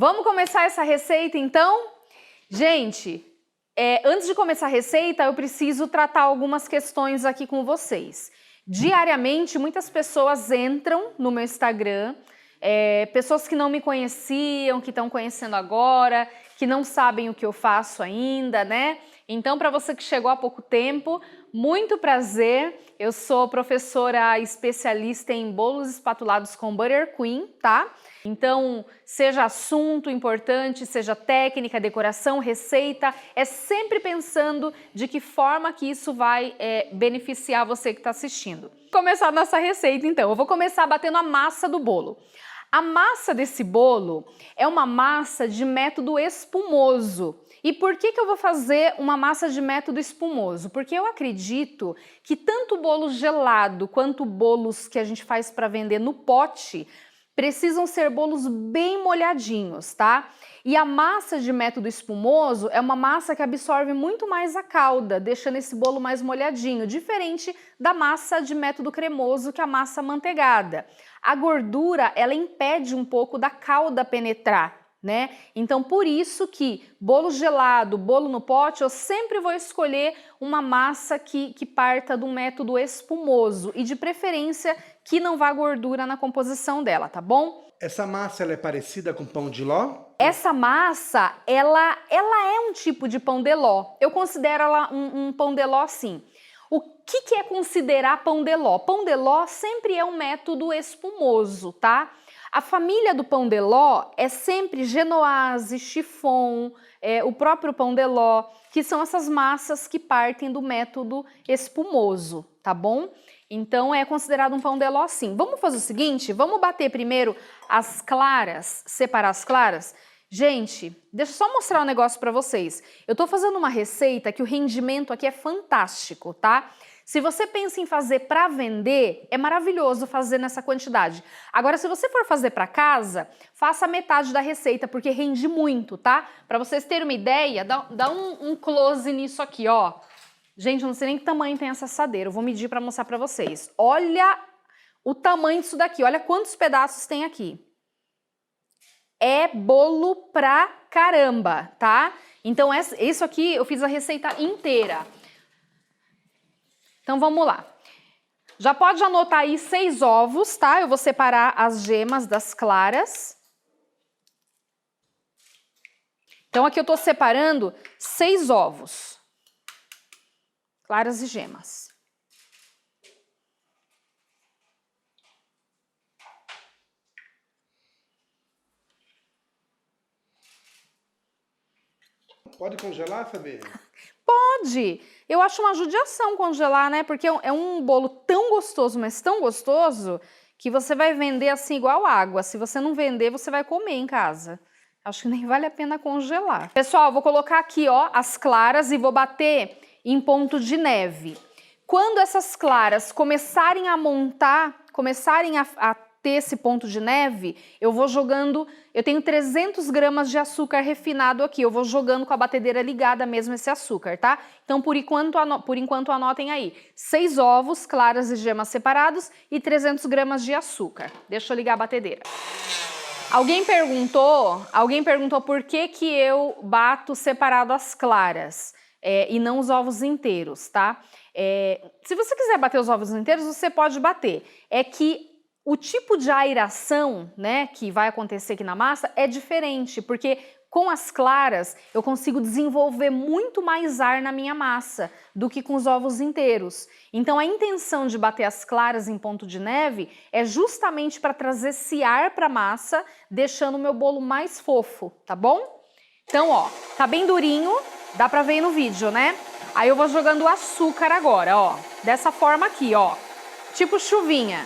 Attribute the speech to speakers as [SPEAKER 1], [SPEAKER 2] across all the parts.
[SPEAKER 1] Vamos começar essa receita então? Gente, antes de começar a receita, eu preciso tratar algumas questões aqui com vocês. Diariamente, muitas pessoas entram no meu Instagram, pessoas que não me conheciam, que estão conhecendo agora, que não sabem o que eu faço ainda, né? Então, para você que chegou há pouco tempo, muito prazer. Eu sou professora especialista em bolos espatulados com Butter Queen, tá? Então, seja assunto importante, seja técnica, decoração, receita, é sempre pensando de que forma que isso vai beneficiar você que está assistindo. Vou começar a nossa receita então. Eu vou começar batendo a massa do bolo. A massa desse bolo é uma massa de método espumoso. E por que eu vou fazer uma massa de método espumoso? Porque eu acredito que tanto bolo gelado quanto bolos que a gente faz para vender no pote precisam ser bolos bem molhadinhos, tá? E a massa de método espumoso é uma massa que absorve muito mais a calda, deixando esse bolo mais molhadinho, diferente da massa de método cremoso, que é a massa amanteigada. A gordura, ela impede um pouco da calda penetrar, né? Então, por isso que bolo gelado, bolo no pote, eu sempre vou escolher uma massa que parta do método espumoso e de preferência que não vá gordura na composição dela, tá bom?
[SPEAKER 2] Essa massa ela é parecida com pão de ló?
[SPEAKER 1] Essa massa, ela é um tipo de pão de ló. Eu considero ela um pão de ló, sim. O que é considerar pão de ló? Pão de ló sempre é um método espumoso, tá? A família do pão de ló é sempre genoise, chiffon, o próprio pão de ló, que são essas massas que partem do método espumoso, tá bom? Então é considerado um pão de ló sim. Vamos fazer o seguinte, vamos bater primeiro as claras, separar as claras. Gente, deixa eu só mostrar um negócio para vocês. Eu tô fazendo uma receita que o rendimento aqui é fantástico, tá? Se você pensa em fazer para vender, é maravilhoso fazer nessa quantidade. Agora, se você for fazer para casa, faça metade da receita, porque rende muito, tá? Para vocês terem uma ideia, dá um close nisso aqui, ó. Gente, eu não sei nem que tamanho tem essa assadeira, eu vou medir para mostrar para vocês. Olha o tamanho disso daqui, olha quantos pedaços tem aqui. É bolo pra caramba, tá? Então, isso aqui eu fiz a receita inteira. Então, vamos lá. Já pode anotar aí 6 ovos, tá? Eu vou separar as gemas das claras. Então, aqui eu tô separando 6 ovos. Claras e gemas.
[SPEAKER 2] Pode congelar, Fabi?
[SPEAKER 1] Pode! Eu acho uma judiação congelar, né? Porque é um bolo tão gostoso, mas tão gostoso, que você vai vender assim igual água. Se você não vender, você vai comer em casa. Acho que nem vale a pena congelar. Pessoal, vou colocar aqui, ó, as claras e vou bater em ponto de neve. Quando essas claras começarem a montar, começarem a ter esse ponto de neve, eu vou jogando, eu tenho 300 gramas de açúcar refinado aqui, eu vou jogando com a batedeira ligada mesmo esse açúcar, tá? Então, por enquanto anotem aí, 6 ovos, claras e gemas separados e 300 gramas de açúcar. Deixa eu ligar a batedeira. Alguém perguntou por que eu bato separado as claras e não os ovos inteiros, tá? Se você quiser bater os ovos inteiros, você pode bater. É que o tipo de aeração, né, que vai acontecer aqui na massa é diferente, porque com as claras eu consigo desenvolver muito mais ar na minha massa do que com os ovos inteiros. Então a intenção de bater as claras em ponto de neve é justamente para trazer esse ar para a massa, deixando o meu bolo mais fofo, tá bom? Então, ó, tá bem durinho, dá para ver aí no vídeo, né? Aí eu vou jogando o açúcar agora, ó, dessa forma aqui, ó, tipo chuvinha.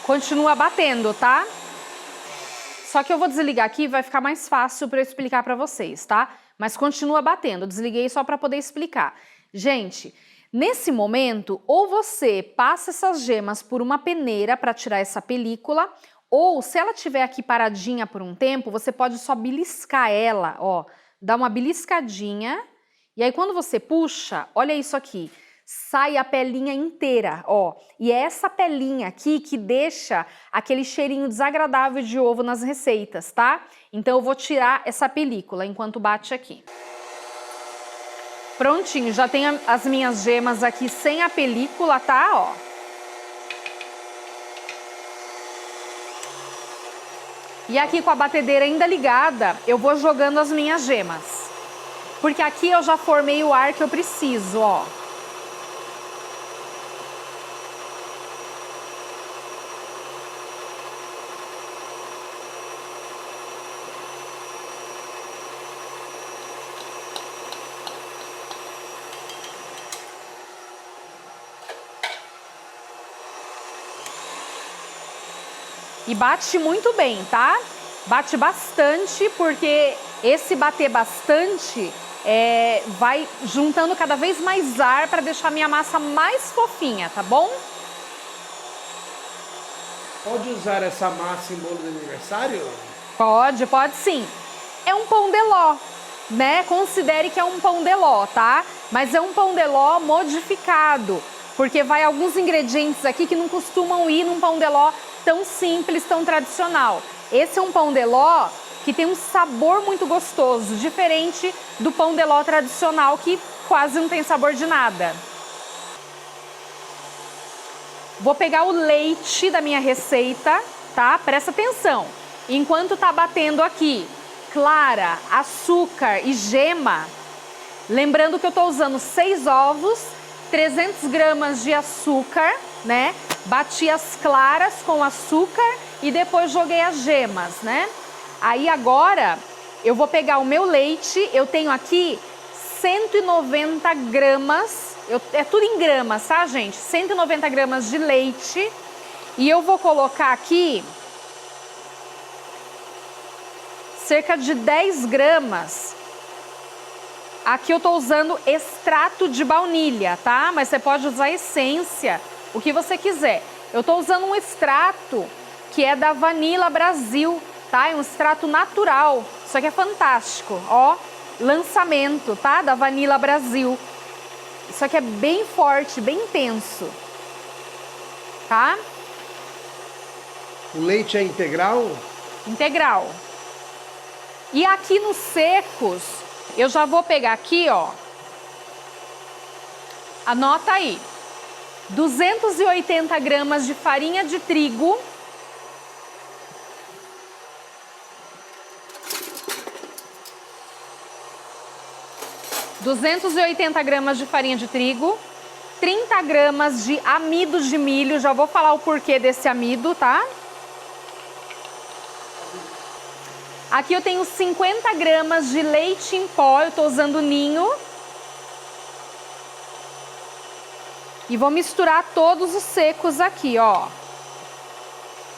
[SPEAKER 1] Continua batendo, tá? Só que eu vou desligar aqui, vai ficar mais fácil para eu explicar para vocês, tá? Mas continua batendo, eu desliguei só para poder explicar. Gente, nesse momento, ou você passa essas gemas por uma peneira para tirar essa película, ou se ela estiver aqui paradinha por um tempo, você pode só beliscar ela, ó, dar uma beliscadinha, e aí quando você puxa, olha isso aqui, sai a pelinha inteira, ó. E é essa pelinha aqui que deixa aquele cheirinho desagradável de ovo nas receitas, tá? Então eu vou tirar essa película enquanto bate aqui. Prontinho, já tenho as minhas gemas aqui sem a película, tá? Ó. E aqui com a batedeira ainda ligada, eu vou jogando as minhas gemas. Porque aqui eu já formei o ar que eu preciso, ó. E bate muito bem, tá? Bate bastante, porque esse bater bastante vai juntando cada vez mais ar para deixar a minha massa mais fofinha, tá bom?
[SPEAKER 2] Pode usar essa massa em bolo de aniversário?
[SPEAKER 1] Pode sim. É um pão de ló, né? Considere que é um pão de ló, tá? Mas é um pão de ló modificado, porque vai alguns ingredientes aqui que não costumam ir num pão de ló tão simples, tão tradicional. Esse é um pão de ló que tem um sabor muito gostoso, diferente do pão de ló tradicional que quase não tem sabor de nada. Vou pegar o leite da minha receita, tá? Presta atenção. Enquanto tá batendo aqui clara, açúcar e gema, lembrando que eu tô usando 6 ovos, 300 gramas de açúcar, né? Bati as claras com açúcar e depois joguei as gemas, né? Aí agora eu vou pegar o meu leite, eu tenho aqui 190 gramas, é tudo em gramas, tá, gente? 190 gramas de leite e eu vou colocar aqui cerca de 10 gramas. Aqui eu tô usando extrato de baunilha, tá? Mas você pode usar essência, o que você quiser. Eu tô usando um extrato que é da Vanilla Brasil, tá? É um extrato natural. Isso aqui é fantástico, ó. Lançamento, tá? Da Vanilla Brasil. Isso aqui é bem forte, bem intenso, tá?
[SPEAKER 2] O leite é integral?
[SPEAKER 1] Integral. E aqui nos secos, eu já vou pegar aqui, ó. Anota aí. 280 gramas de farinha de trigo. De farinha de trigo, 30 gramas de amido de milho, já vou falar o porquê desse amido, tá? Aqui eu tenho 50 gramas de leite em pó, eu tô usando ninho. E vou misturar todos os secos aqui, ó.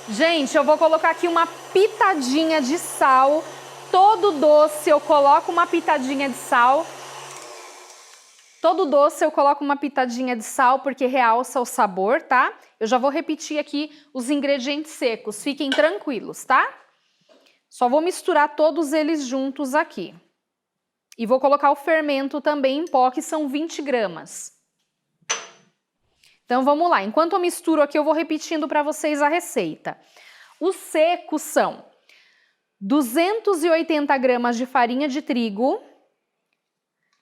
[SPEAKER 1] Gente, eu vou colocar aqui uma pitadinha de sal. Todo doce eu coloco uma pitadinha de sal. Todo doce eu coloco uma pitadinha de sal porque realça o sabor, tá? Eu já vou repetir aqui os ingredientes secos, fiquem tranquilos, tá? Só vou misturar todos eles juntos aqui. E vou colocar o fermento também em pó, que são 20 gramas. Então vamos lá, enquanto eu misturo aqui eu vou repetindo para vocês a receita. Os secos são 280 gramas de farinha de trigo,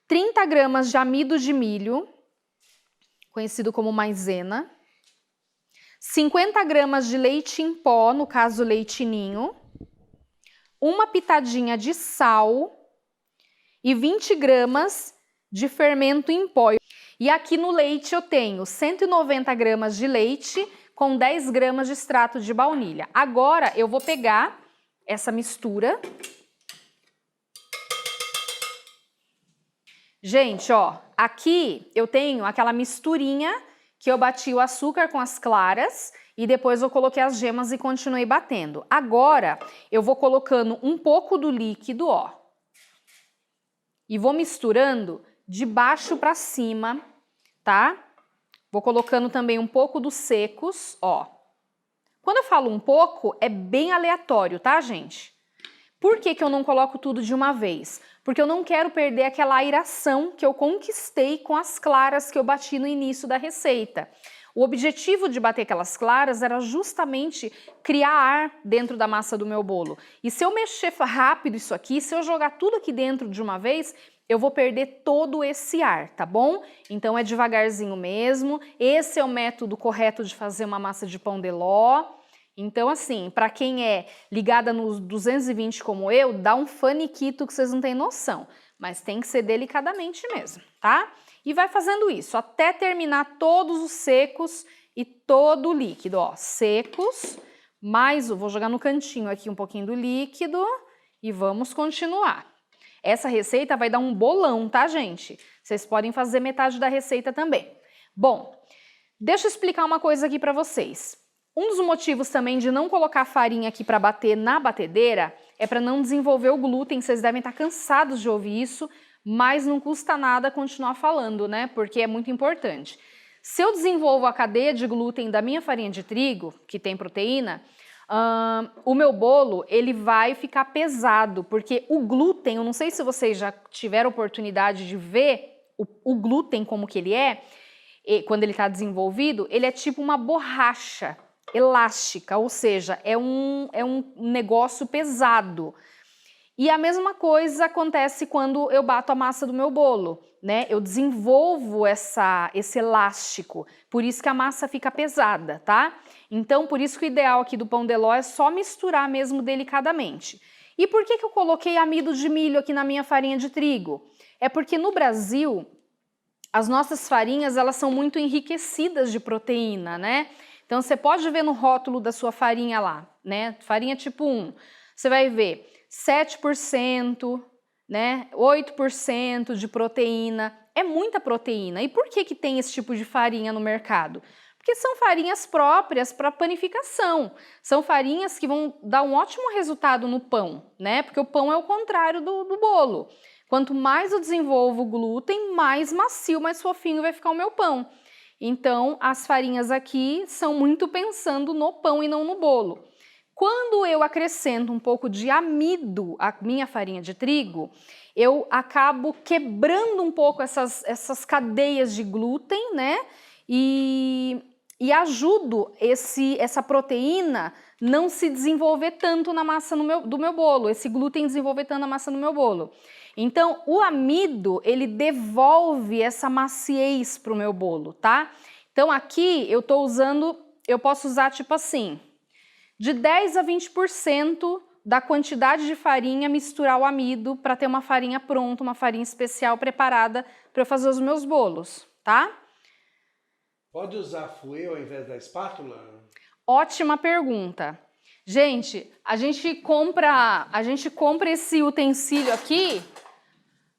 [SPEAKER 1] 30 gramas de amido de milho, conhecido como maisena, 50 gramas de leite em pó, no caso leite ninho, uma pitadinha de sal e 20 gramas de fermento em pó. E aqui no leite eu tenho 190 gramas de leite com 10 gramas de extrato de baunilha. Agora eu vou pegar essa mistura. Gente, ó, aqui eu tenho aquela misturinha que eu bati o açúcar com as claras e depois eu coloquei as gemas e continuei batendo. Agora, eu vou colocando um pouco do líquido, ó, e vou misturando de baixo para cima, tá? Vou colocando também um pouco dos secos, ó. Quando eu falo um pouco, é bem aleatório, tá, gente? Por que que eu não coloco tudo de uma vez? Porque eu não quero perder aquela aeração que eu conquistei com as claras que eu bati no início da receita. O objetivo de bater aquelas claras era justamente criar ar dentro da massa do meu bolo. E se eu mexer rápido isso aqui, se eu jogar tudo aqui dentro de uma vez, eu vou perder todo esse ar, tá bom? Então é devagarzinho mesmo. Esse é o método correto de fazer uma massa de pão de ló. Então, assim, para quem é ligada nos 220 como eu, dá um faniquito que vocês não têm noção. Mas tem que ser delicadamente mesmo, tá? E vai fazendo isso até terminar todos os secos e todo o líquido, ó. Secos, mais vou jogar no cantinho aqui um pouquinho do líquido e vamos continuar. Essa receita vai dar um bolão, tá, gente? Vocês podem fazer metade da receita também. Bom, deixa eu explicar uma coisa aqui para vocês. Um dos motivos também de não colocar farinha aqui para bater na batedeira é para não desenvolver o glúten. Vocês devem estar cansados de ouvir isso, mas não custa nada continuar falando, né? Porque é muito importante. Se eu desenvolvo a cadeia de glúten da minha farinha de trigo, que tem proteína, o meu bolo ele vai ficar pesado, porque o glúten, eu não sei se vocês já tiveram oportunidade de ver o glúten como que ele é, quando ele está desenvolvido, ele é tipo uma borracha elástica, ou seja, é um negócio pesado. E a mesma coisa acontece quando eu bato a massa do meu bolo, né? Eu desenvolvo esse elástico, por isso que a massa fica pesada, tá? Então, por isso que o ideal aqui do pão de ló é só misturar mesmo delicadamente. E por que que eu coloquei amido de milho aqui na minha farinha de trigo? É porque no Brasil, as nossas farinhas, elas são muito enriquecidas de proteína, né? Então, você pode ver no rótulo da sua farinha lá, né? Farinha tipo 1, você vai ver 7%, né? 8% de proteína. É muita proteína. E por que que tem esse tipo de farinha no mercado? Porque são farinhas próprias para panificação. São farinhas que vão dar um ótimo resultado no pão, né? Porque o pão é o contrário do bolo. Quanto mais eu desenvolvo o glúten, mais macio, mais fofinho vai ficar o meu pão. Então, as farinhas aqui são muito pensando no pão e não no bolo. Quando eu acrescento um pouco de amido à minha farinha de trigo, eu acabo quebrando um pouco essas cadeias de glúten, né? E ajudo essa proteína não se desenvolver tanto na massa do meu bolo, esse glúten desenvolver tanto na massa do meu bolo. Então, o amido, ele devolve essa maciez para o meu bolo, tá? Então, aqui eu tô usando, eu posso usar tipo assim, de 10 a 20% da quantidade de farinha, misturar o amido para ter uma farinha pronta, uma farinha especial preparada para eu fazer os meus bolos, tá?
[SPEAKER 2] Pode usar fouet ao invés da espátula?
[SPEAKER 1] Ótima pergunta. Gente, a gente compra esse utensílio aqui.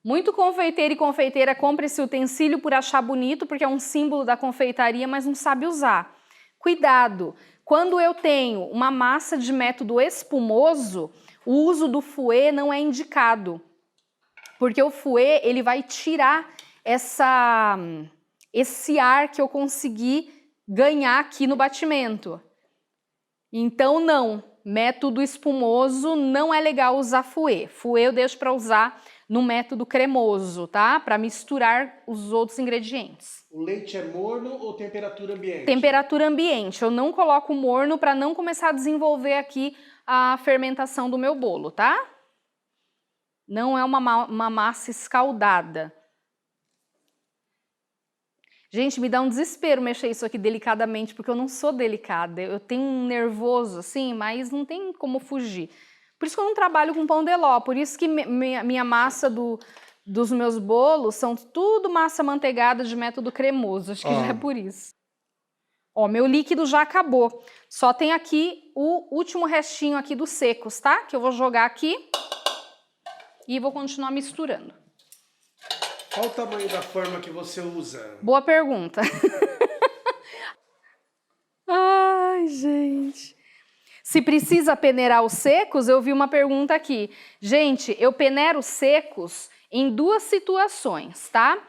[SPEAKER 1] Muito confeiteiro e confeiteira compra esse utensílio por achar bonito, porque é um símbolo da confeitaria, mas não sabe usar. Cuidado! Quando eu tenho uma massa de método espumoso, o uso do fouet não é indicado, porque o fouet ele vai tirar esse ar que eu consegui ganhar aqui no batimento. Então não, método espumoso não é legal usar fouet. Fouet eu deixo para usar no método cremoso, tá? Para misturar os outros ingredientes.
[SPEAKER 2] O leite é morno ou temperatura ambiente?
[SPEAKER 1] Temperatura ambiente. Eu não coloco morno para não começar a desenvolver aqui a fermentação do meu bolo, tá? Não é uma massa escaldada. Gente, me dá um desespero mexer isso aqui delicadamente, porque eu não sou delicada. Eu tenho um nervoso assim, mas não tem como fugir. Por isso que eu não trabalho com pão de ló, por isso que minha massa dos meus bolos são tudo massa manteigada de método cremoso, acho que já é por isso. Ó, meu líquido já acabou, só tem aqui o último restinho aqui dos secos, tá? Que eu vou jogar aqui e vou continuar misturando.
[SPEAKER 2] Qual o tamanho da forma que você usa?
[SPEAKER 1] Boa pergunta. Ai, gente. Se precisa peneirar os secos, eu vi uma pergunta aqui. Gente, eu peneiro secos em 2 situações, tá?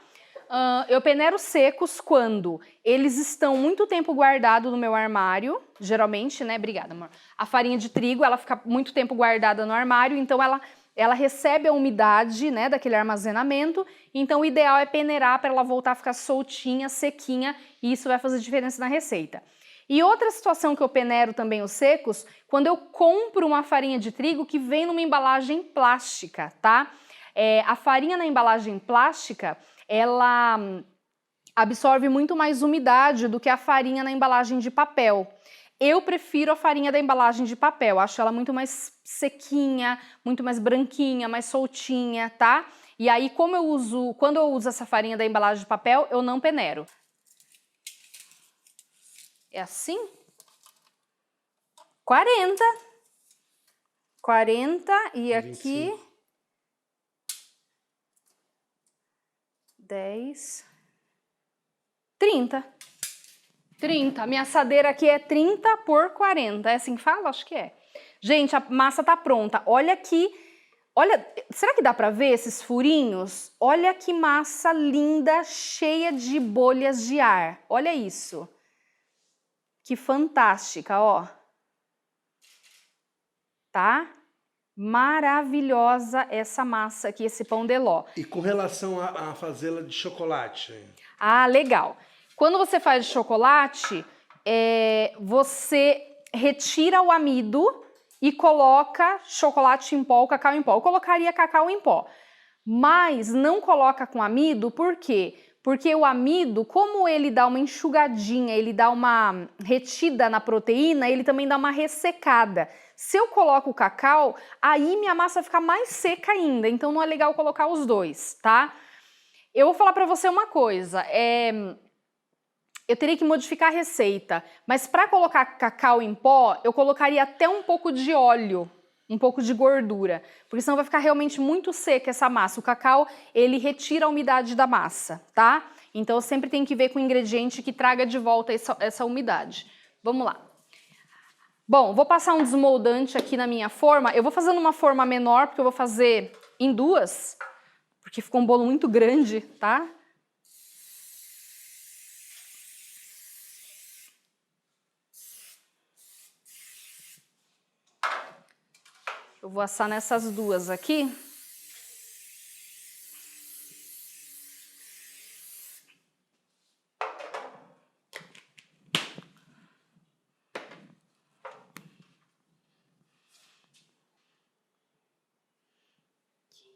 [SPEAKER 1] Eu peneiro secos quando eles estão muito tempo guardados no meu armário, geralmente, né? Obrigada, amor. A farinha de trigo, ela fica muito tempo guardada no armário, então ela recebe a umidade, né, daquele armazenamento, então o ideal é peneirar para ela voltar a ficar soltinha, sequinha, e isso vai fazer diferença na receita. E outra situação que eu peneiro também os secos, quando eu compro uma farinha de trigo que vem numa embalagem plástica, tá? A farinha na embalagem plástica, ela absorve muito mais umidade do que a farinha na embalagem de papel. Eu prefiro a farinha da embalagem de papel, acho ela muito mais sequinha, muito mais branquinha, mais soltinha, tá? E aí, quando eu uso essa farinha da embalagem de papel, eu não peneiro. É assim? 40 e aqui
[SPEAKER 2] 25.
[SPEAKER 1] 10, 30. Minha assadeira aqui é 30 por 40. É assim que fala? Acho que é. Gente, a massa tá pronta. Olha aqui. Olha, será que dá pra ver esses furinhos? Olha que massa linda, cheia de bolhas de ar. Olha isso. Que fantástica, ó. Tá? Maravilhosa essa massa aqui, esse pão de ló.
[SPEAKER 2] E com relação a fazê-la de chocolate?
[SPEAKER 1] Ah, legal. Quando você faz de chocolate, você retira o amido e coloca chocolate em pó ou cacau em pó. Eu colocaria cacau em pó, mas não coloca com amido, por quê? Porque o amido, como ele dá uma enxugadinha, ele dá uma retida na proteína, ele também dá uma ressecada. Se eu coloco o cacau, aí minha massa fica mais seca ainda, então não é legal colocar os dois, tá? Eu vou falar pra você uma coisa, eu teria que modificar a receita, mas para colocar cacau em pó, eu colocaria até um pouco de óleo, um pouco de gordura, porque senão vai ficar realmente muito seca essa massa. O cacau, ele retira a umidade da massa, tá? Então eu sempre tenho que ver com o ingrediente que traga de volta essa umidade. Vamos lá. Bom, vou passar um desmoldante aqui na minha forma. Eu vou fazer numa forma menor, porque eu vou fazer em 2, porque ficou um bolo muito grande, tá? Eu vou assar nessas 2 aqui.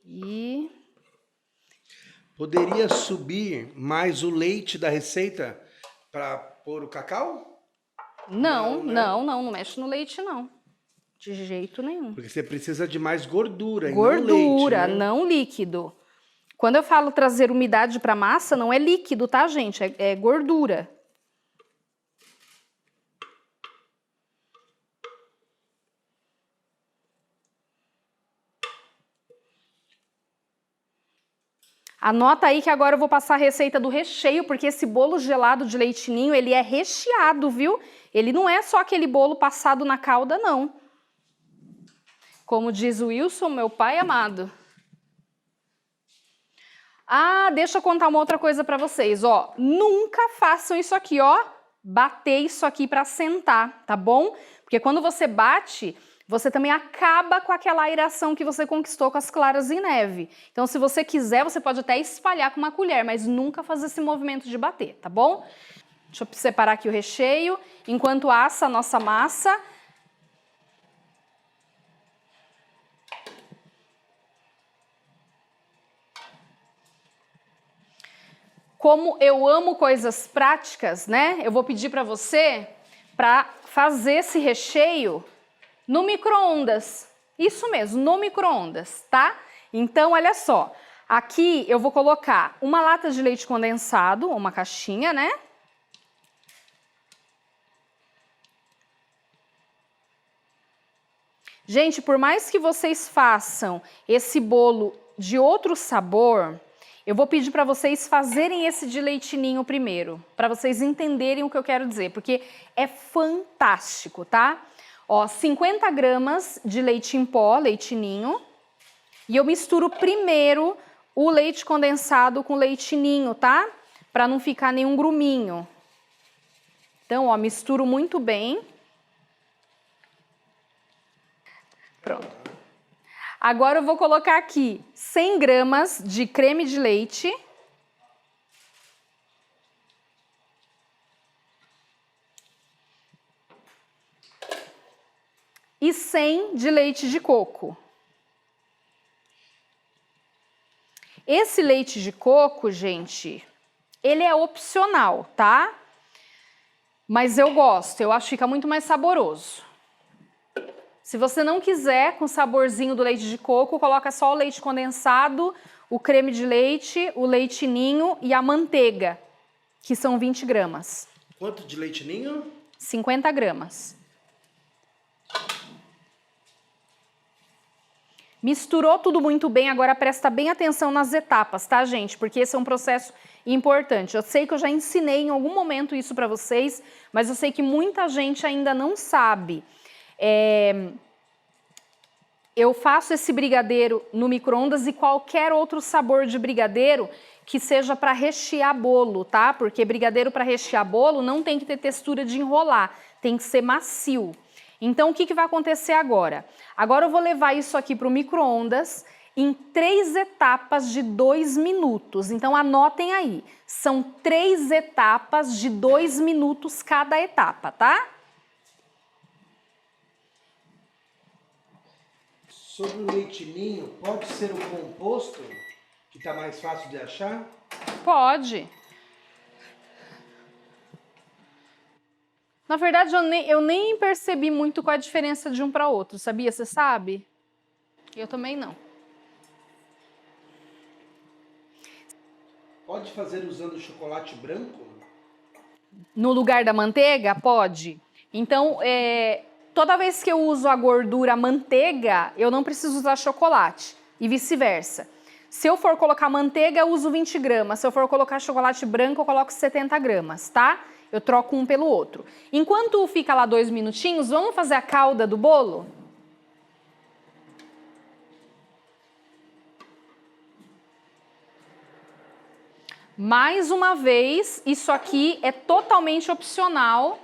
[SPEAKER 1] E
[SPEAKER 2] Poderia subir mais o leite da receita para pôr o cacau?
[SPEAKER 1] não,
[SPEAKER 2] né?
[SPEAKER 1] não mexe no leite não. De jeito nenhum.
[SPEAKER 2] Porque você precisa de mais gordura, e
[SPEAKER 1] Gordura,
[SPEAKER 2] não leite, né?
[SPEAKER 1] não líquido. Quando eu falo trazer umidade para massa, não é líquido, tá, gente? É gordura. Anota aí que agora eu vou passar a receita do recheio, porque esse bolo gelado de leite ninho, ele é recheado, viu? Ele não é só aquele bolo passado na calda, não. Como diz o Wilson, meu pai amado. Ah, deixa eu contar uma outra coisa pra vocês, ó. Nunca façam isso aqui, ó. Bater isso aqui pra sentar, tá bom? Porque quando você bate, você também acaba com aquela aeração que você conquistou com as claras em neve. Então, se você quiser, você pode até espalhar com uma colher, mas nunca fazer esse movimento de bater, tá bom? Deixa eu separar aqui o recheio. Enquanto assa a nossa massa... Como eu amo coisas práticas, né? Eu vou pedir para você para fazer esse recheio no micro-ondas. Isso mesmo, no micro-ondas, tá? Então, olha só. Aqui eu vou colocar uma lata de leite condensado, uma caixinha, né? Gente, por mais que vocês façam esse bolo de outro sabor, Eu vou pedir para vocês fazerem esse de leite ninho primeiro, para vocês entenderem o que eu quero dizer, porque é fantástico, tá? Ó, 50 gramas de leite em pó, leite ninho, e eu misturo primeiro o leite condensado com leite ninho, tá? Para não ficar nenhum gruminho. Então, ó, misturo muito bem. Pronto. Agora eu vou colocar aqui 100 gramas de creme de leite. E 100 de leite de coco. Esse leite de coco, gente, ele é opcional, tá? Mas eu gosto, eu acho que fica muito mais saboroso. Se você não quiser com o saborzinho do leite de coco, coloca só o leite condensado, o creme de leite, o leite ninho e a manteiga, que são 20 gramas.
[SPEAKER 2] Quanto de leite ninho?
[SPEAKER 1] 50 gramas. Misturou tudo muito bem, agora presta bem atenção nas etapas, tá, gente? Porque esse é um processo importante. Eu sei que eu já ensinei em algum momento isso para vocês, mas eu sei que muita gente ainda não sabe. Eu faço esse brigadeiro no micro-ondas e qualquer outro sabor de brigadeiro que seja para rechear bolo, tá? Porque brigadeiro para rechear bolo não tem que ter textura de enrolar, tem que ser macio. Então, o que vai acontecer agora? Agora eu vou levar isso aqui para o micro-ondas em 3 etapas de 2 minutos. Então, anotem aí. São 3 etapas de 2 minutos cada etapa, tá?
[SPEAKER 2] Sobre o leite ninho, pode ser o composto, que está mais fácil de achar?
[SPEAKER 1] Pode. Na verdade, eu nem percebi muito qual é a diferença de um para outro, sabia? Você sabe? Eu também não.
[SPEAKER 2] Pode fazer usando chocolate branco?
[SPEAKER 1] No lugar da manteiga? Pode. Então, toda vez que eu uso a gordura manteiga, eu não preciso usar chocolate. E vice-versa. Se eu for colocar manteiga, eu uso 20 gramas. Se eu for colocar chocolate branco, eu coloco 70 gramas, tá? Eu troco um pelo outro. Enquanto fica lá 2 minutinhos, vamos fazer a calda do bolo? Mais uma vez, isso aqui é totalmente opcional.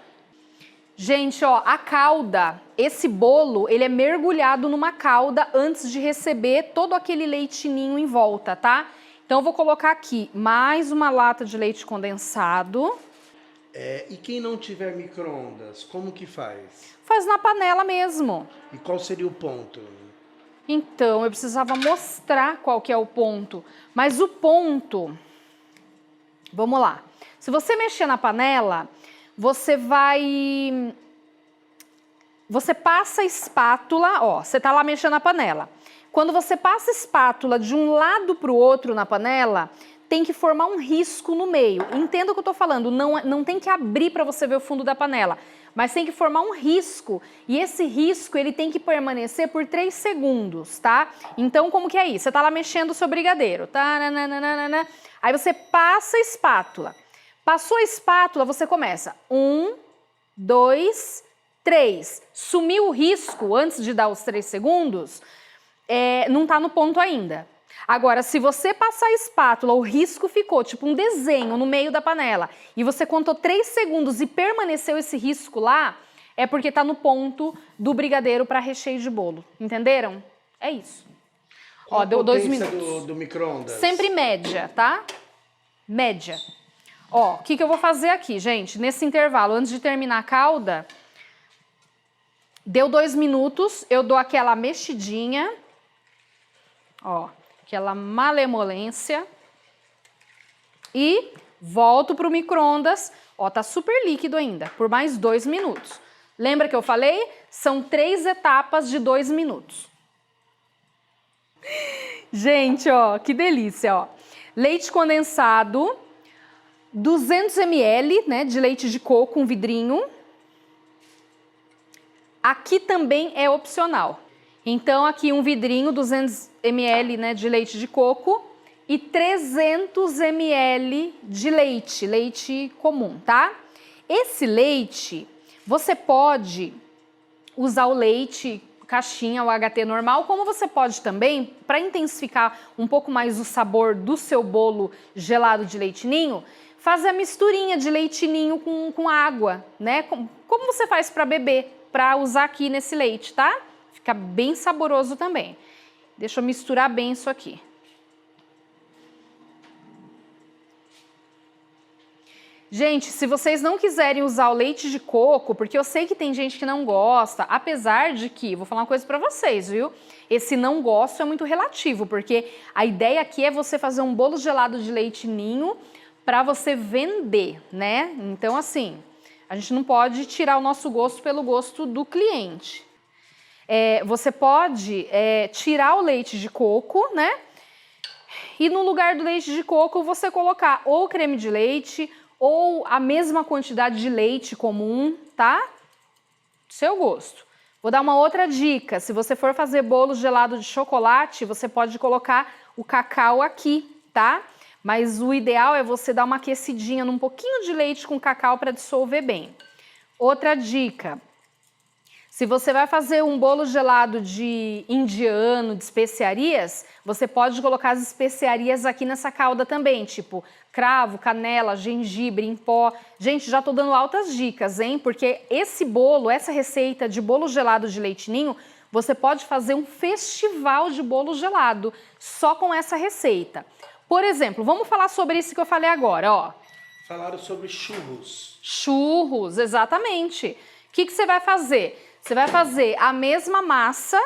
[SPEAKER 1] Gente, ó, a calda, esse bolo, ele é mergulhado numa calda antes de receber todo aquele leite ninho em volta, tá? Então eu vou colocar aqui mais uma lata de leite condensado.
[SPEAKER 2] E quem não tiver micro-ondas, como que faz?
[SPEAKER 1] Faz na panela mesmo.
[SPEAKER 2] E qual seria o ponto?
[SPEAKER 1] Então, eu precisava mostrar qual que é o ponto. Mas o ponto... Vamos lá. Se você mexer na panela, você passa a espátula, ó, você tá lá mexendo na panela. Quando você passa a espátula de um lado para o outro na panela, tem que formar um risco no meio. Entenda o que eu tô falando, não tem que abrir para você ver o fundo da panela, mas tem que formar um risco, e esse risco ele tem que permanecer por 3 segundos, tá? Então, como que é isso? Você tá lá mexendo o seu brigadeiro, tá? Nananana. Aí você passa a espátula. Passou a espátula, você começa. 1, 2, 3. Sumiu o risco antes de dar os 3 segundos, não tá no ponto ainda. Agora, se você passar a espátula, o risco ficou tipo um desenho no meio da panela e você contou 3 segundos e permaneceu esse risco lá, é porque tá no ponto do brigadeiro para recheio de bolo. Entenderam? É isso. Ó, deu 2 minutos.
[SPEAKER 2] Do micro-ondas?
[SPEAKER 1] Sempre média, tá? Média. Ó, o que eu vou fazer aqui, gente? Nesse intervalo, antes de terminar a calda, deu 2 minutos, eu dou aquela mexidinha, ó, aquela malemolência e volto pro micro-ondas. Ó, tá super líquido ainda, por mais 2 minutos. Lembra que eu falei? São 3 etapas de 2 minutos. Gente, ó, que delícia, ó. Leite condensado, 200 ml, né, de leite de coco, um vidrinho. Aqui também é opcional. Então, aqui um vidrinho, 200 ml, né, de leite de coco e 300 ml de leite, leite comum, tá? Esse leite, você pode usar o leite caixinha, o HT normal, como você pode também, para intensificar um pouco mais o sabor do seu bolo gelado de leite ninho, fazer a misturinha de leite ninho com água, né? Como você faz para beber, para usar aqui nesse leite, tá? Fica bem saboroso também. Deixa eu misturar bem isso aqui. Gente, se vocês não quiserem usar o leite de coco, porque eu sei que tem gente que não gosta, apesar de que, vou falar uma coisa pra vocês, viu? Esse não gosto é muito relativo, porque a ideia aqui é você fazer um bolo gelado de leite ninho pra você vender, né? Então, assim, a gente não pode tirar o nosso gosto pelo gosto do cliente. Você pode tirar o leite de coco, né? E no lugar do leite de coco, você colocar ou creme de leite ou a mesma quantidade de leite comum, tá? Seu gosto. Vou dar uma outra dica. Se você for fazer bolo gelado de chocolate, você pode colocar o cacau aqui, tá? Mas o ideal é você dar uma aquecidinha num pouquinho de leite com cacau para dissolver bem. Outra dica. Se você vai fazer um bolo gelado de indiano, de especiarias, você pode colocar as especiarias aqui nessa calda também, tipo cravo, canela, gengibre em pó. Gente, já tô dando altas dicas, hein? Porque esse bolo, essa receita de bolo gelado de leite ninho, você pode fazer um festival de bolo gelado só com essa receita. Por exemplo, vamos falar sobre isso que eu falei agora, ó.
[SPEAKER 2] Falaram sobre churros.
[SPEAKER 1] Churros, exatamente. O que você vai fazer? Você vai fazer a mesma massa,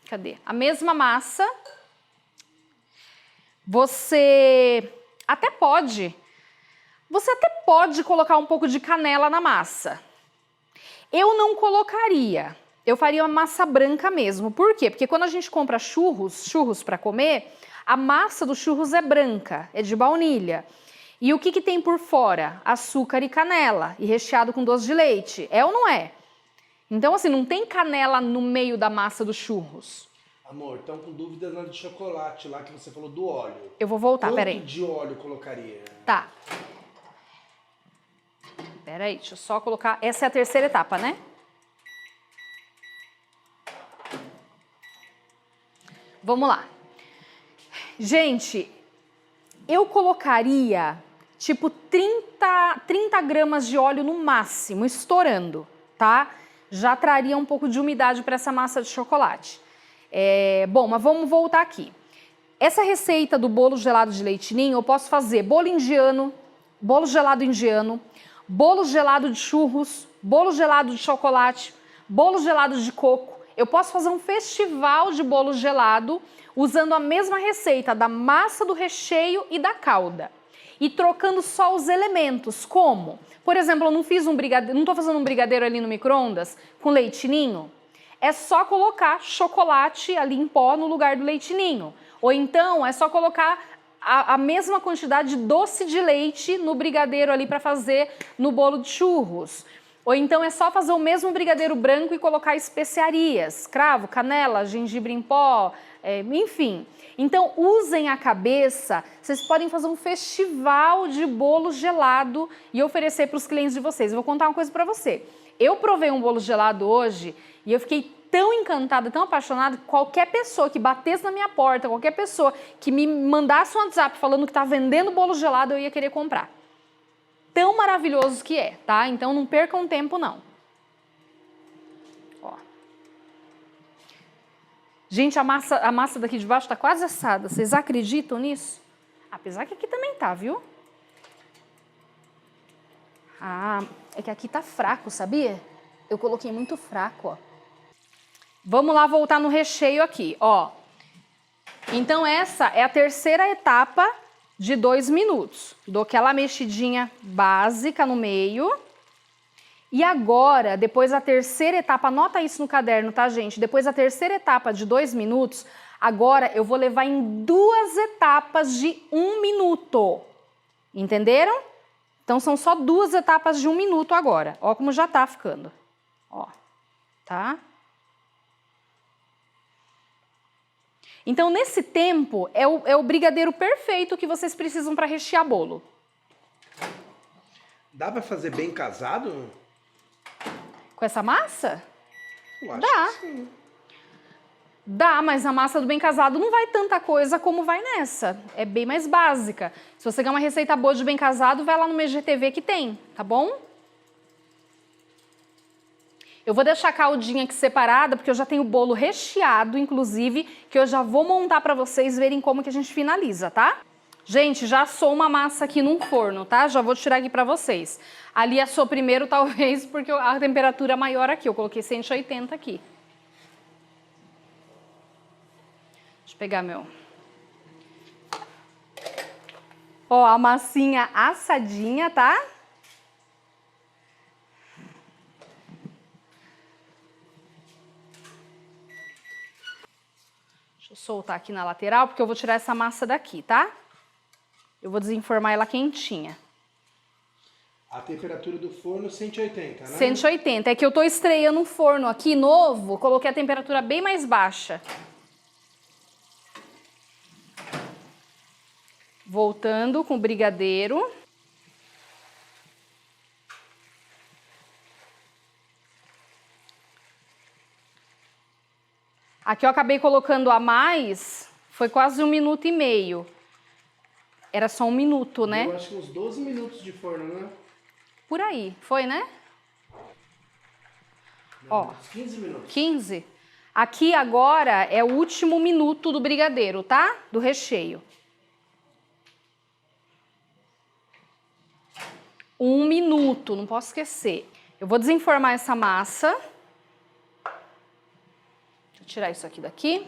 [SPEAKER 1] cadê? A mesma massa, você até pode colocar um pouco de canela na massa. Eu não colocaria, eu faria uma massa branca mesmo. Por quê? Porque quando a gente compra churros para comer, a massa do churros é branca, é de baunilha. E o que tem por fora? Açúcar e canela, e recheado com doce de leite. É ou não é? Então, assim, não tem canela no meio da massa dos churros.
[SPEAKER 2] Amor, estão com dúvidas na de chocolate lá que você falou do óleo.
[SPEAKER 1] Eu vou voltar, peraí.
[SPEAKER 2] Quanto de óleo colocaria?
[SPEAKER 1] Tá. Peraí, deixa eu só colocar... Essa é a terceira etapa, né? Vamos lá. Gente, eu colocaria, tipo, 30 gramas de óleo no máximo, estourando, tá? Já traria um pouco de umidade para essa massa de chocolate. Bom, mas vamos voltar aqui. Essa receita do bolo gelado de leite ninho, eu posso fazer bolo indiano, bolo gelado indiano, bolo gelado de churros, bolo gelado de chocolate, bolo gelado de coco. Eu posso fazer um festival de bolo gelado usando a mesma receita da massa, do recheio e da calda. E trocando só os elementos, como... Por exemplo, eu não fiz um brigadeiro, não estou fazendo um brigadeiro ali no micro-ondas com leite ninho. É só colocar chocolate ali em pó no lugar do leite ninho. Ou então é só colocar a mesma quantidade de doce de leite no brigadeiro ali para fazer no bolo de churros. Ou então é só fazer o mesmo brigadeiro branco e colocar especiarias, cravo, canela, gengibre em pó, enfim. Então usem a cabeça, vocês podem fazer um festival de bolo gelado e oferecer para os clientes de vocês. Eu vou contar uma coisa para você. Eu provei um bolo gelado hoje e eu fiquei tão encantada, tão apaixonada, que qualquer pessoa que batesse na minha porta, qualquer pessoa que me mandasse um WhatsApp falando que está vendendo bolo gelado, eu ia querer comprar. Tão maravilhoso que é, tá? Então não percam tempo, não. Ó. Gente, a massa daqui de baixo tá quase assada. Vocês acreditam nisso? Apesar que aqui também tá, viu? Ah, é que aqui tá fraco, sabia? Eu coloquei muito fraco, ó. Vamos lá voltar no recheio aqui, ó. Então essa é a terceira etapa de 2 minutos. Dou aquela mexidinha básica no meio. E agora, depois da terceira etapa, anota isso no caderno, tá, gente? Depois da terceira etapa de 2 minutos, agora eu vou levar em 2 etapas de 1 minuto. Entenderam? Então são só 2 etapas de 1 minuto agora. Ó como já tá ficando. Ó, tá? Então, nesse tempo, é o brigadeiro perfeito que vocês precisam para rechear bolo.
[SPEAKER 2] Dá pra fazer bem casado?
[SPEAKER 1] Com essa massa?
[SPEAKER 2] Eu acho
[SPEAKER 1] Dá.
[SPEAKER 2] que sim.
[SPEAKER 1] Dá, mas a massa do bem casado não vai tanta coisa como vai nessa. É bem mais básica. Se você quer uma receita boa de bem casado, vai lá no IGTV que tem, tá bom? Eu vou deixar a caldinha aqui separada, porque eu já tenho o bolo recheado, inclusive, que eu já vou montar para vocês verem como que a gente finaliza, tá? Gente, já assou uma massa aqui num forno, tá? Já vou tirar aqui para vocês. Ali assou primeiro, talvez, porque a temperatura é maior aqui. Eu coloquei 180 aqui. Deixa eu pegar meu... Ó, a massinha assadinha, tá? Deixa eu soltar aqui na lateral, porque eu vou tirar essa massa daqui, tá? Eu vou desenformar ela quentinha.
[SPEAKER 2] A temperatura do forno 180, né?
[SPEAKER 1] 180. É que eu tô estreando um forno aqui novo, coloquei a temperatura bem mais baixa. Voltando com o brigadeiro. Aqui eu acabei colocando a mais, foi quase 1 minuto e meio. Era só 1 minuto, né?
[SPEAKER 2] Eu acho que uns 12 minutos de forno, né?
[SPEAKER 1] Por aí, foi, né?
[SPEAKER 2] Não,
[SPEAKER 1] Ó,
[SPEAKER 2] uns 15 minutos.
[SPEAKER 1] 15. Aqui agora é o último minuto do brigadeiro, tá? Do recheio. 1 minuto, não posso esquecer. Eu vou desenformar essa massa. Deixa eu tirar isso aqui daqui.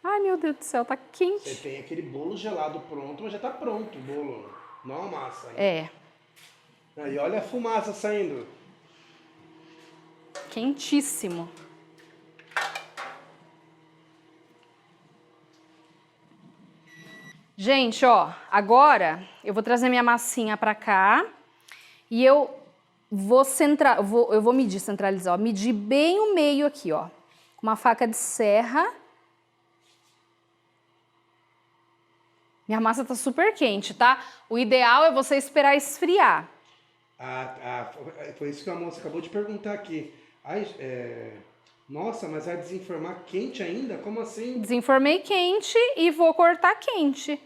[SPEAKER 1] Ai, meu Deus do céu, tá quente.
[SPEAKER 2] Você tem aquele bolo gelado pronto, mas já tá pronto o bolo. Não a massa. Hein?
[SPEAKER 1] É.
[SPEAKER 2] Aí olha a fumaça saindo.
[SPEAKER 1] Quentíssimo. Gente, ó, agora eu vou trazer minha massinha pra cá e eu vou medir, centralizar, ó, medir bem o meio aqui, ó, com uma faca de serra. Minha massa tá super quente, tá? O ideal é você esperar esfriar.
[SPEAKER 2] Foi isso que a moça acabou de perguntar aqui. Ai, nossa, mas vai desenformar quente ainda? Como assim?
[SPEAKER 1] Desenformei quente e vou cortar quente.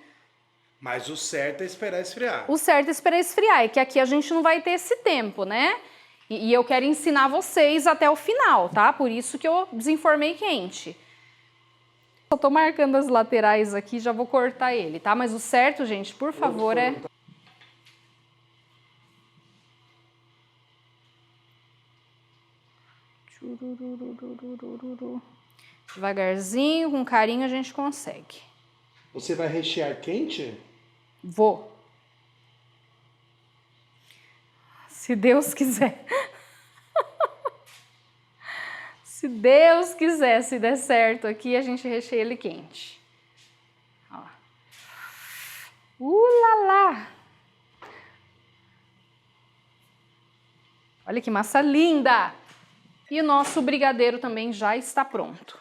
[SPEAKER 2] Mas o certo é esperar esfriar.
[SPEAKER 1] O certo é esperar esfriar, é que aqui a gente não vai ter esse tempo, né? E eu quero ensinar vocês até o final, tá? Por isso que eu desenformei quente. Só tô marcando as laterais aqui, já vou cortar ele, tá? Mas o certo, gente, por favor, é... Devagarzinho, com carinho a gente consegue.
[SPEAKER 2] Você vai rechear quente?
[SPEAKER 1] Vou. Se Deus quiser. Se Deus quiser, se der certo aqui, a gente recheia ele quente. Ó. Lá lá! Olha que massa linda! E o nosso brigadeiro também já está pronto.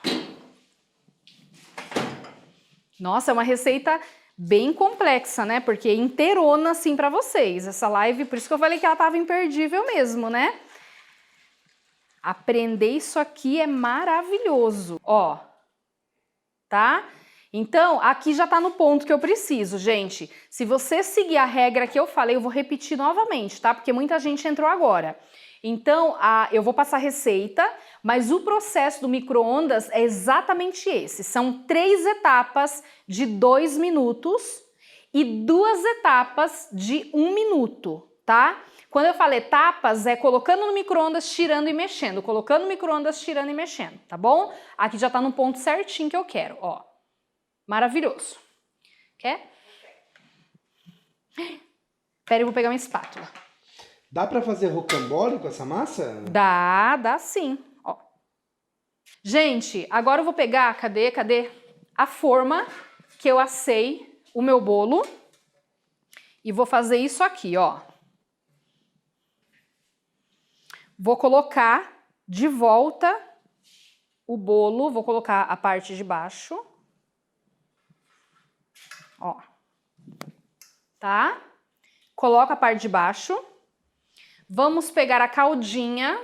[SPEAKER 1] Nossa, é uma receita bem complexa, né? Porque inteirona assim pra vocês. Essa live, por isso que eu falei que ela tava imperdível mesmo, né? Aprender isso aqui é maravilhoso, ó. Tá? Então, aqui já tá no ponto que eu preciso, gente. Se você seguir a regra que eu falei, eu vou repetir novamente, tá? Porque muita gente entrou agora. Então, eu vou passar a receita, mas o processo do micro-ondas é exatamente esse. São 3 etapas de 2 minutos e 2 etapas de 1 minuto, tá? Quando eu falo etapas, é colocando no micro-ondas, tirando e mexendo. Colocando no micro-ondas, tirando e mexendo, tá bom? Aqui já tá no ponto certinho que eu quero, ó. Maravilhoso. Quer? Pera, eu vou pegar uma espátula.
[SPEAKER 2] Dá pra fazer rocambole com essa massa?
[SPEAKER 1] Dá sim, ó. Gente, agora eu vou pegar, cadê a forma que eu assei o meu bolo e vou fazer isso aqui, ó. Vou colocar de volta o bolo, vou colocar a parte de baixo. Ó. Tá? Coloca a parte de baixo. Vamos pegar a caldinha.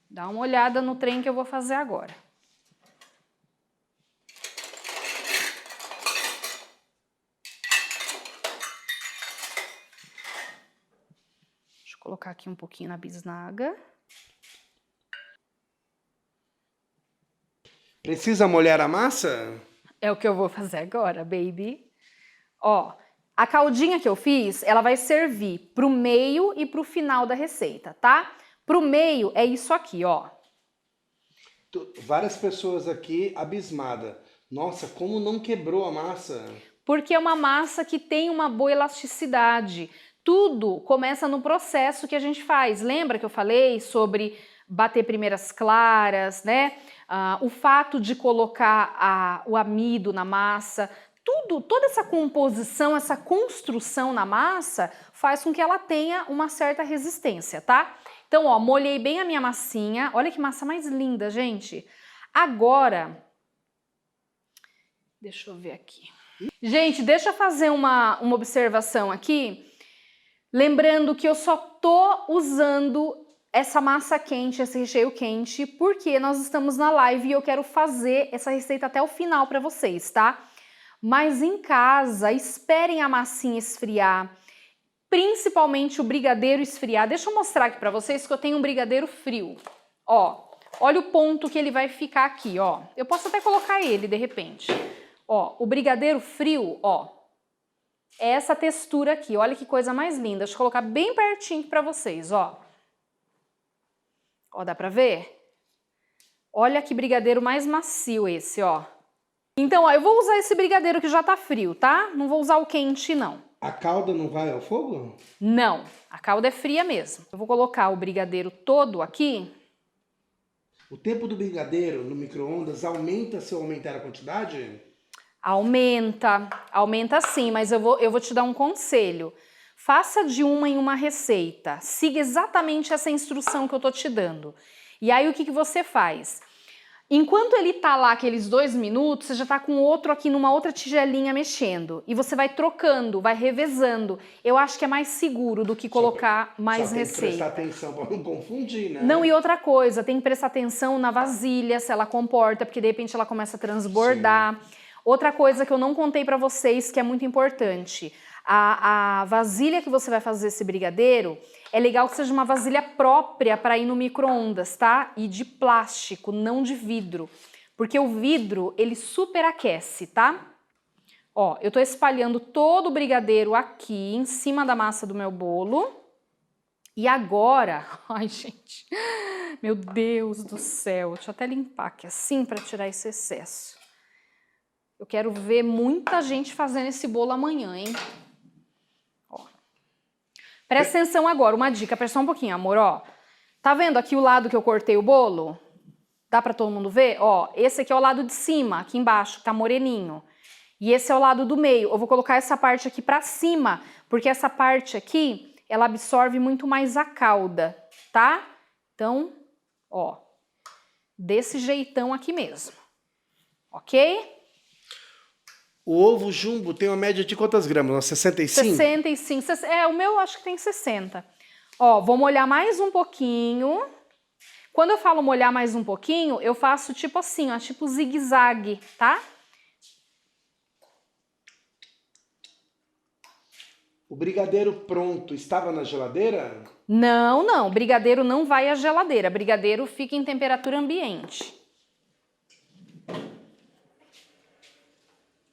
[SPEAKER 1] Dá uma olhada no trem que eu vou fazer agora. Deixa eu colocar aqui um pouquinho na bisnaga.
[SPEAKER 2] Precisa molhar a massa?
[SPEAKER 1] É o que eu vou fazer agora, baby. Ó, a caldinha que eu fiz, ela vai servir pro meio e pro final da receita, tá? Pro meio é isso aqui, ó.
[SPEAKER 2] Várias pessoas aqui abismadas. Nossa, como não quebrou a massa?
[SPEAKER 1] Porque é uma massa que tem uma boa elasticidade. Tudo começa no processo que a gente faz. Lembra que eu falei sobre bater primeiras claras, né? O fato de colocar o amido na massa. Toda essa composição, essa construção na massa faz com que ela tenha uma certa resistência, tá? Então, ó, molhei bem a minha massinha. Olha que massa mais linda, gente. Agora, deixa eu ver aqui. Gente, deixa eu fazer uma observação aqui. Lembrando que eu só tô usando essa massa quente, esse recheio quente, porque nós estamos na live e eu quero fazer essa receita até o final para vocês, tá? Mas em casa, esperem a massinha esfriar. Principalmente o brigadeiro esfriar. Deixa eu mostrar aqui pra vocês que eu tenho um brigadeiro frio. Ó, olha o ponto que ele vai ficar aqui, ó. Eu posso até colocar ele de repente. Ó, o brigadeiro frio, ó. É essa textura aqui. Olha que coisa mais linda. Deixa eu colocar bem pertinho pra vocês, ó. Ó, dá pra ver? Olha que brigadeiro mais macio esse, ó. Então, ó, eu vou usar esse brigadeiro que já tá frio, tá? Não vou usar o quente, não.
[SPEAKER 2] A calda não vai ao fogo?
[SPEAKER 1] Não, a calda é fria mesmo. Eu vou colocar o brigadeiro todo aqui.
[SPEAKER 2] O tempo do brigadeiro no micro-ondas aumenta se eu aumentar a quantidade?
[SPEAKER 1] Aumenta sim, mas eu vou te dar um conselho. Faça de uma em uma receita. Siga exatamente essa instrução que eu tô te dando. E aí o que você faz? Enquanto ele tá lá aqueles 2 minutos, você já tá com outro aqui numa outra tigelinha mexendo. E você vai trocando, vai revezando. Eu acho que é mais seguro do que colocar mais receita.
[SPEAKER 2] Tem que prestar atenção para não confundir, né?
[SPEAKER 1] Não, e outra coisa, tem que prestar atenção na vasilha, se ela comporta, porque de repente ela começa a transbordar. Sim. Outra coisa que eu não contei pra vocês, que é muito importante. A vasilha que você vai fazer esse brigadeiro, é legal que seja uma vasilha própria para ir no micro-ondas, tá? E de plástico, não de vidro. Porque o vidro, ele superaquece, tá? Ó, eu tô espalhando todo o brigadeiro aqui, em cima da massa do meu bolo. E agora... Ai, gente. Meu Deus do céu. Deixa eu até limpar aqui assim para tirar esse excesso. Eu quero ver muita gente fazendo esse bolo amanhã, hein? Presta atenção agora, uma dica, presta só um pouquinho, amor, ó. Tá vendo aqui o lado que eu cortei o bolo? Dá pra todo mundo ver? Ó, esse aqui é o lado de cima, aqui embaixo, tá moreninho. E esse é o lado do meio. Eu vou colocar essa parte aqui pra cima, porque essa parte aqui, ela absorve muito mais a calda, tá? Então, ó, desse jeitão aqui mesmo, ok?
[SPEAKER 2] O ovo jumbo tem uma média de quantas gramas? 65? 65.
[SPEAKER 1] O meu acho que tem 60. Ó, vou molhar mais um pouquinho. Quando eu falo molhar mais um pouquinho, eu faço tipo assim, ó, tipo zigue-zague, tá?
[SPEAKER 2] O brigadeiro pronto estava na geladeira?
[SPEAKER 1] Não, brigadeiro não vai à geladeira. Brigadeiro fica em temperatura ambiente.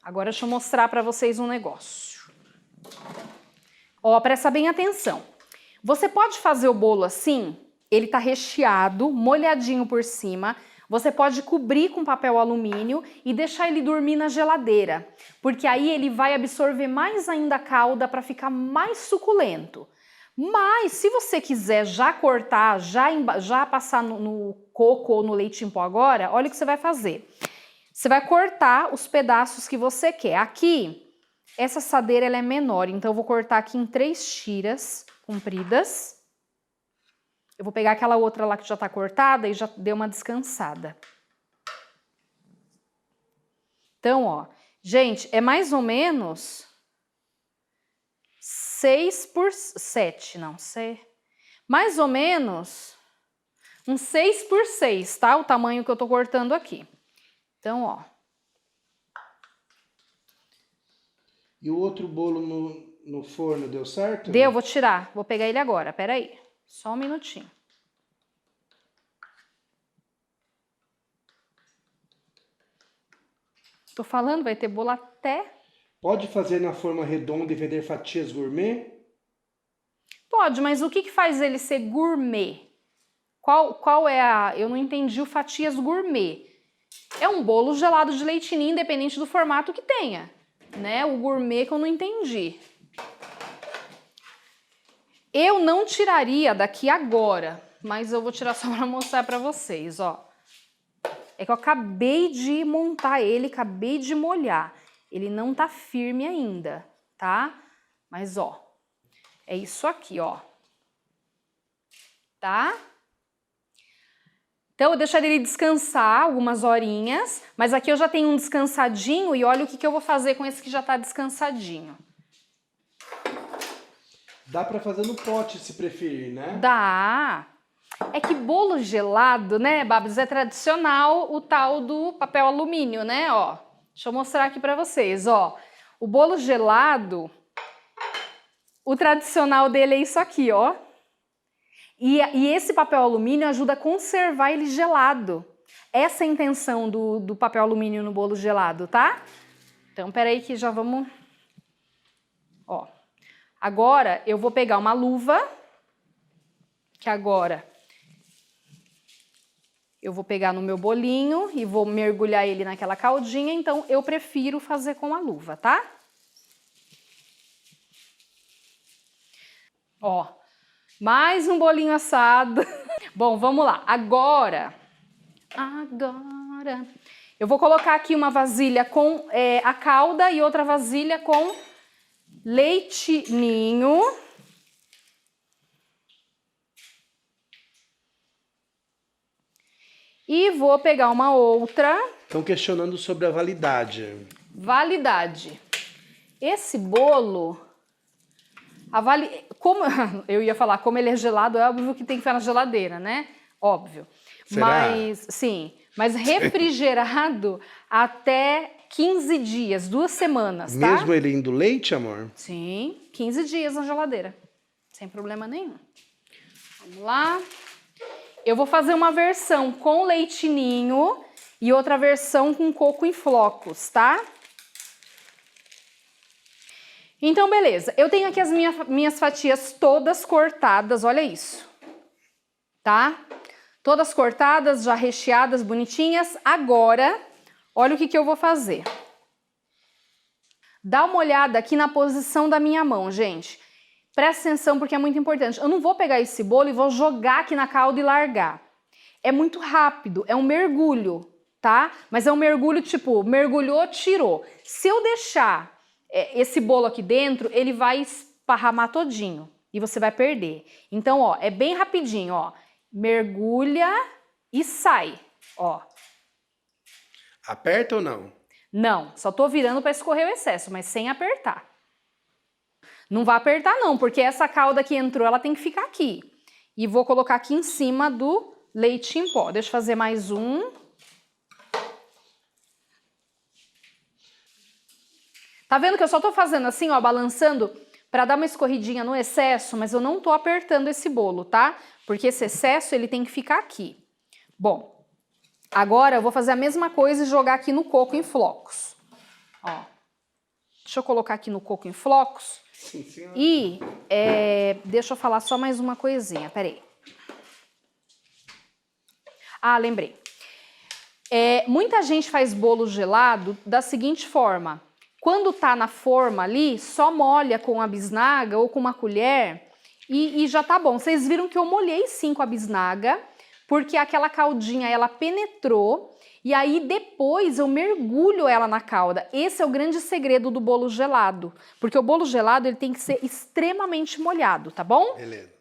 [SPEAKER 1] Agora deixa eu mostrar para vocês um negócio. Ó, presta bem atenção. Você pode fazer o bolo assim, ele tá recheado, molhadinho por cima. Você pode cobrir com papel alumínio e deixar ele dormir na geladeira, porque aí ele vai absorver mais ainda a calda para ficar mais suculento. Mas se você quiser já cortar, já passar no coco ou no leite em pó agora, olha o que você vai fazer. Você vai cortar os pedaços que você quer. Aqui, Essa assadeira ela é menor, então eu vou cortar aqui em 3 tiras compridas. Eu vou pegar aquela outra lá que já tá cortada e já deu uma descansada. Então, ó, gente, é mais ou menos 6 por 7, não sei. Mais ou menos uns 6 por 6, tá? O tamanho que eu tô cortando aqui. Então, ó.
[SPEAKER 2] E o outro bolo no forno deu certo?
[SPEAKER 1] Deu, vou tirar. Vou pegar ele agora, peraí. Só um minutinho. Tô falando, vai ter bolo até...
[SPEAKER 2] Pode fazer na forma redonda e vender fatias gourmet?
[SPEAKER 1] Pode, mas o que faz ele ser gourmet? Qual é a... Eu não entendi o fatias gourmet. É um bolo gelado de leite ninho, independente do formato que tenha, né? O gourmet que eu não entendi. Eu não tiraria daqui agora, mas eu vou tirar só para mostrar para vocês, ó. É que eu acabei de montar ele, acabei de molhar. Ele não tá firme ainda, tá? Mas, ó, é isso aqui, ó. Tá? Então, eu deixaria ele descansar algumas horinhas, mas aqui eu já tenho um descansadinho e olha o que eu vou fazer com esse que já tá descansadinho.
[SPEAKER 2] Dá pra fazer no pote, se preferir, né?
[SPEAKER 1] Dá! É que bolo gelado, né, Babs, é tradicional o tal do papel alumínio, né, ó. Deixa eu mostrar aqui pra vocês, ó. O bolo gelado, o tradicional dele é isso aqui, ó. E esse papel alumínio ajuda a conservar ele gelado. Essa é a intenção do papel alumínio no bolo gelado, tá? Então, peraí que já vamos... Ó. Agora, eu vou pegar uma luva, que agora eu vou pegar no meu bolinho e vou mergulhar ele naquela caldinha, então eu prefiro fazer com a luva, tá? Ó, mais um bolinho assado. Bom, vamos lá. Agora, eu vou colocar aqui uma vasilha com a calda e outra vasilha com leite ninho. E vou pegar uma outra.
[SPEAKER 2] Estão questionando sobre a validade.
[SPEAKER 1] Validade. Esse bolo, como eu ia falar, como ele é gelado, é óbvio que tem que ficar na geladeira, né? Óbvio.
[SPEAKER 2] Será?
[SPEAKER 1] Mas, sim, mas refrigerado até 15 dias, 2 semanas, tá?
[SPEAKER 2] Mesmo ele indo leite, amor?
[SPEAKER 1] Sim, 15 dias na geladeira, sem problema nenhum. Vamos lá. Eu vou fazer uma versão com leite ninho e outra versão com coco em flocos, tá? Então, beleza. Eu tenho aqui as minhas fatias todas cortadas, olha isso. Tá? Todas cortadas, já recheadas, bonitinhas. Agora, olha o que eu vou fazer. Dá uma olhada aqui na posição da minha mão, gente. Presta atenção porque é muito importante. Eu não vou pegar esse bolo e vou jogar aqui na calda e largar. É muito rápido, é um mergulho, tá? Mas é um mergulho tipo, mergulhou, tirou. Se eu deixar esse bolo aqui dentro, ele vai esparramar todinho e você vai perder. Então, ó, é bem rapidinho, ó. Mergulha e sai, ó.
[SPEAKER 2] Aperta ou não?
[SPEAKER 1] Não, só tô virando para escorrer o excesso, mas sem apertar. Não vai apertar não, porque essa calda que entrou, ela tem que ficar aqui. E vou colocar aqui em cima do leite em pó. Deixa eu fazer mais um. Tá vendo que eu só tô fazendo assim, ó, balançando para dar uma escorridinha no excesso, mas eu não tô apertando esse bolo, tá? Porque esse excesso, ele tem que ficar aqui. Bom, agora eu vou fazer a mesma coisa e jogar aqui no coco em flocos. Ó. Deixa eu colocar aqui no coco em flocos.
[SPEAKER 2] Sim, senhora.
[SPEAKER 1] E deixa eu falar só mais uma coisinha, peraí. Ah, lembrei. Muita gente faz bolo gelado da seguinte forma. Quando tá na forma ali, só molha com a bisnaga ou com uma colher e já tá bom. Vocês viram que eu molhei sim com a bisnaga, porque aquela caldinha ela penetrou E aí depois eu mergulho ela na calda. Esse é o grande segredo do bolo gelado, porque o bolo gelado ele tem que ser extremamente molhado, tá bom?
[SPEAKER 2] Beleza.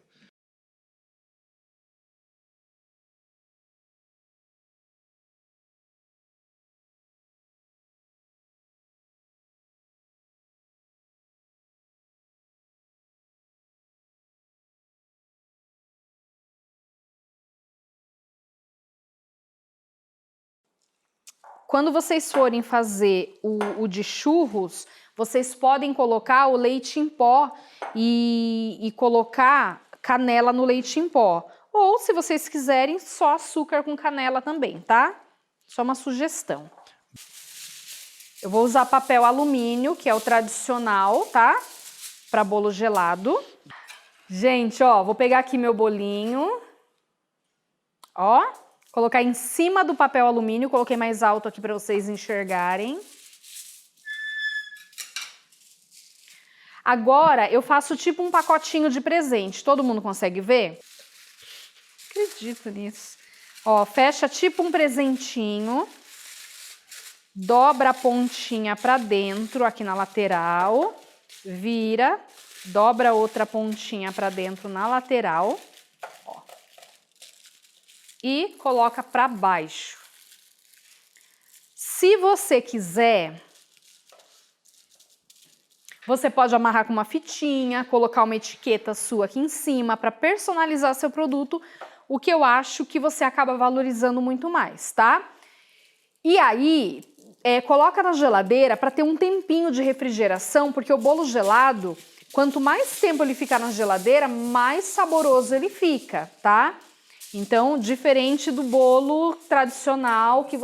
[SPEAKER 1] Quando vocês forem fazer o de churros, vocês podem colocar o leite em pó e colocar canela no leite em pó. Ou, se vocês quiserem, só açúcar com canela também, tá? Só uma sugestão. Eu vou usar papel alumínio, que é o tradicional, tá? Para bolo gelado. Gente, ó, vou pegar aqui meu bolinho. Ó. Colocar em cima do papel alumínio, coloquei mais alto aqui para vocês enxergarem. Agora eu faço tipo um pacotinho de presente. Todo mundo consegue ver? Acredito nisso. Ó, fecha tipo um presentinho. Dobra a pontinha para dentro aqui na lateral. Vira, dobra outra pontinha para dentro na lateral. E coloca para baixo. Se você quiser, você pode amarrar com uma fitinha, colocar uma etiqueta sua aqui em cima para personalizar seu produto, o que eu acho que você acaba valorizando muito mais, tá? E aí, coloca na geladeira para ter um tempinho de refrigeração, porque o bolo gelado, quanto mais tempo ele ficar na geladeira, mais saboroso ele fica, tá? Então, diferente do bolo tradicional, que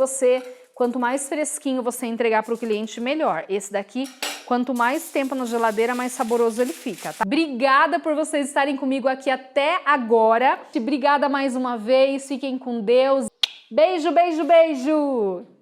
[SPEAKER 1] quanto mais fresquinho você entregar para o cliente, melhor. Esse daqui, quanto mais tempo na geladeira, mais saboroso ele fica, tá? Obrigada por vocês estarem comigo aqui até agora. Obrigada mais uma vez, fiquem com Deus. Beijo, beijo, beijo!